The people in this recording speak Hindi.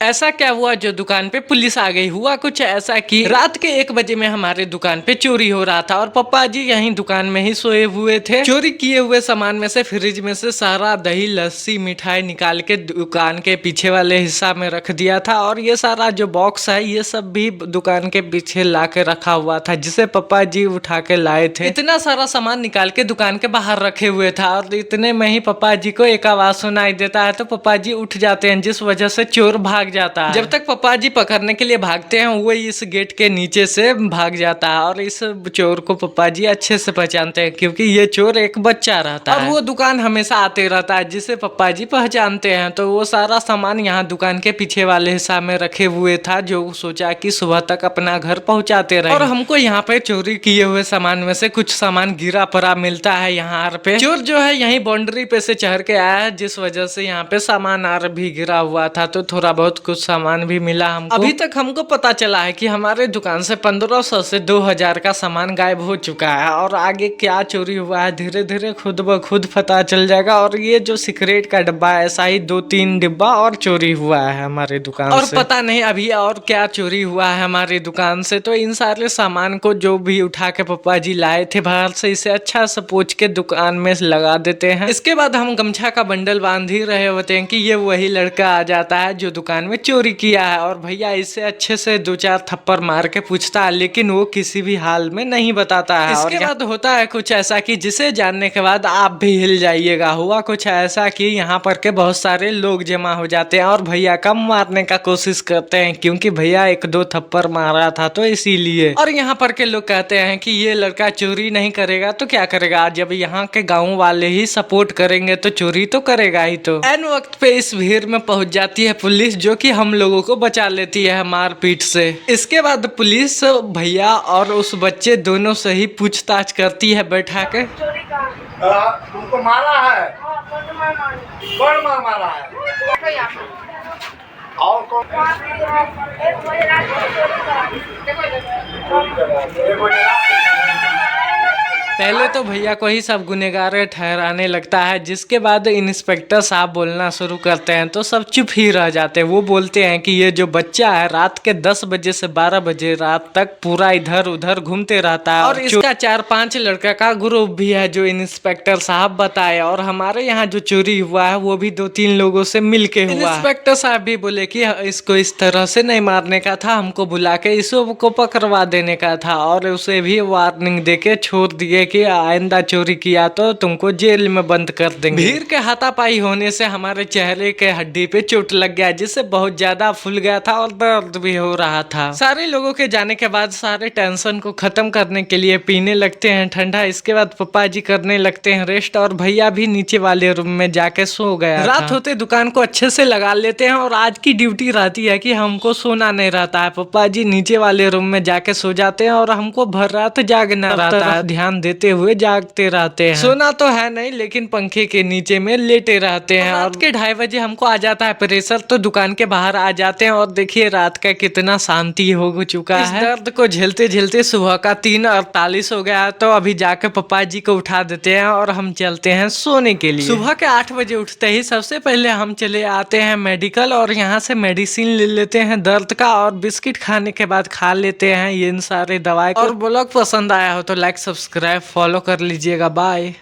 ऐसा क्या हुआ जो दुकान पे पुलिस आ गई? हुआ कुछ ऐसा कि रात के 1 बजे में हमारे दुकान पे चोरी हो रहा था और पापा जी यहीं दुकान में ही सोए हुए थे। चोरी किए हुए सामान में से फ्रिज में से सारा दही लस्सी मिठाई निकाल के दुकान के पीछे वाले हिस्सा में रख दिया था और ये सारा जो बॉक्स है ये सब भी दुकान के पीछे ला के रखा हुआ था, जिसे पापा जी उठा के लाए थे। इतना सारा सामान निकाल के दुकान के बाहर रखे हुए था और इतने में ही पापा जी को एक आवाज सुनाई देता है तो पापा जी उठ जाते हैं, जिस वजह से चोर भाग जाता है। जब तक पापा जी पकड़ने के लिए भागते हैं वो इस गेट के नीचे से भाग जाता है और इस चोर को पापा जी अच्छे से पहचानते हैं क्योंकि ये चोर एक बच्चा रहता है और वो दुकान हमेशा आते रहता है, जिसे पापा जी पहचानते हैं। तो वो सारा सामान यहाँ दुकान के पीछे वाले हिस्सा में रखे हुए था, जो सोचा कि सुबह तक अपना घर पहुँचाते रहे। और हमको यहाँ पे चोरी किए हुए सामान में से कुछ सामान गिरा पड़ा मिलता है। यहाँ पे चोर जो है यही बाउंड्री पे से चढ़ के आया है, जिस वजह से यहाँ पे सामान आर भी गिरा हुआ था, तो थोड़ा बहुत कुछ सामान भी मिला हमको। अभी तक हमको पता चला है कि हमारे दुकान से 1500 से 2000 का सामान गायब हो चुका है और आगे क्या चोरी हुआ है धीरे धीरे खुद ब खुद पता चल जाएगा। और ये जो सिगरेट का डब्बा है, ऐसा ही 2-3 डिब्बा और चोरी हुआ है हमारे दुकान और से। पता नहीं अभी और क्या चोरी हुआ है हमारी दुकान से। तो इन सारे सामान को जो भी उठा के पापा जी लाए थे बाहर से, इसे अच्छा से पोंछ के दुकान में लगा देते हैं। इसके बाद हम गमछा का बंडल बांध ही रहे होते हैं कि ये वही लड़का आ जाता है जो दुकान में चोरी किया है और भैया इसे अच्छे से 2-4 थप्पड़ मार के पूछता है, लेकिन वो किसी भी हाल में नहीं बताता है। इसके बाद होता है कुछ ऐसा कि जिसे जानने के बाद आप भी हिल जाइएगा। हुआ कुछ ऐसा कि यहाँ पर के बहुत सारे लोग जमा हो जाते हैं और भैया का मारने का कोशिश करते हैं, क्योंकि भैया 1-2 थप्पड़ मारा था तो इसीलिए। और यहाँ पर के लोग कहते हैं कि ये लड़का चोरी नहीं करेगा तो क्या करेगा, जब यहाँ के गाँव वाले ही सपोर्ट करेंगे तो चोरी तो करेगा ही। तो एन वक्त पे इस भीड़ में पहुंच जाती है पुलिस, जो कि हम लोगों को बचा लेती है मारपीट से। इसके बाद पुलिस भैया और उस बच्चे दोनों से ही पूछताछ करती है बैठा के। तुमको मारा है? कौन मारा है? और कौन? पहले तो भैया को ही सब गुनहगार ठहराने लगता है, जिसके बाद इंस्पेक्टर साहब बोलना शुरू करते हैं तो सब चुप ही रह जाते हैं। वो बोलते हैं कि ये जो बच्चा है रात के 10 बजे से 12 बजे रात तक पूरा इधर उधर घूमते रहता है और इसका 4-5 लड़का का ग्रुप भी है जो इंस्पेक्टर साहब बताए। और हमारे यहाँ जो चोरी हुआ है वो भी 2-3 लोगों से मिल के हुआ। इंस्पेक्टर साहब भी बोले कि इसको इस तरह से नहीं मारने का था, हमको बुला के इसको पकड़वा देने का था और उसे भी वार्निंग दे के छोड़ दिए कि आइंदा चोरी किया तो तुमको जेल में बंद कर देंगे। भीड़ के हाथापाई होने से हमारे चेहरे के हड्डी पे चोट लग गया, जिससे बहुत ज्यादा फूल गया था और दर्द भी हो रहा था। सारे लोगों के जाने के बाद सारे टेंशन को खत्म करने के लिए पीने लगते हैं ठंडा। इसके बाद पापा जी करने लगते हैं रेस्ट और भैया भी नीचे वाले रूम में जाके सो गया। रात होते दुकान को अच्छे से लगा लेते हैं और आज की ड्यूटी रहती है कि हमको सोना नहीं रहता है। पापा जी नीचे वाले रूम में जाके सो जाते हैं और हमको भर रात जागना रहता है, ध्यान देते हुए जागते रहते हैं। सोना तो है नहीं लेकिन पंखे के नीचे में लेटे रहते हैं। रात के 2:30 बजे हमको आ जाता है प्रेशर, तो दुकान के बाहर आ जाते हैं और देखिए रात का कितना शांति हो चुका है। इस दर्द को झेलते झेलते सुबह का 3:48 हो गया, तो अभी जाके पापा जी को उठा देते हैं और हम चलते हैं सोने के लिए। सुबह के 8 बजे उठते ही सबसे पहले हम चले आते हैं मेडिकल और यहाँ से मेडिसिन ले लेते हैं दर्द का और बिस्किट खाने के बाद खा लेते हैं ये सारे दवाई। और ब्लॉग पसंद आया हो तो लाइक सब्सक्राइब फॉलो कर लीजिएगा। बाय।